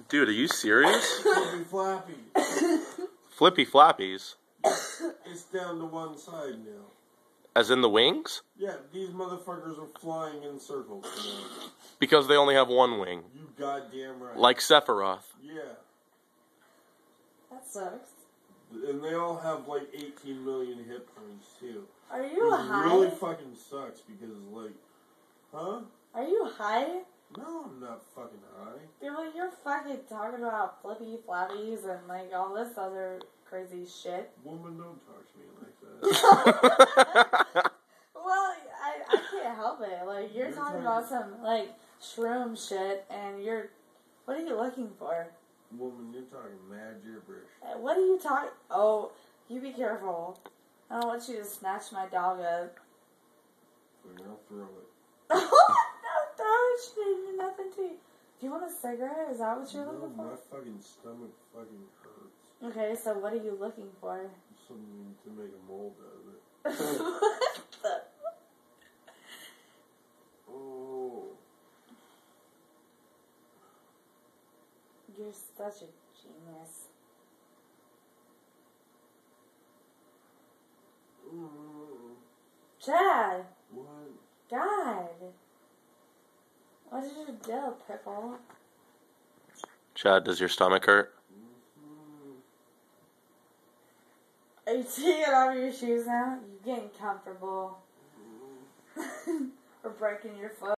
Dude, are you serious? Flippy Flappy. Flippy flappies? It's down to one side now. As in the wings? Yeah, these motherfuckers are flying in circles now. Because they only have one wing. You goddamn right. Like Sephiroth. Yeah. That sucks. And they all have like 18 million hit points too. Are you high? It really fucking sucks because like, huh? Are you high? No, I'm not fucking high. Dude, well, you're fucking talking about flippy flappies and like all this other crazy shit. Woman, don't talk to me like that. Well, I can't help it. Like, you're talking about some, like, shroom shit, and you're... What are you looking for? Woman, you're talking mad gibberish. What are you talking... Oh, you be careful. I don't want you to snatch my dog up. I'll throw it. Don't throw it. She didn't do nothing to you. Do you want a cigarette? Is that what you're looking for? My fucking stomach fucking hurts. Okay, so what are you looking for? Something to make a mold out of it. What the... Oh. You're such a genius. Chad! What? God! What is your deal, pickle? Chad, does your stomach hurt? Are you taking off your shoes now? You're getting comfortable. Or breaking your foot.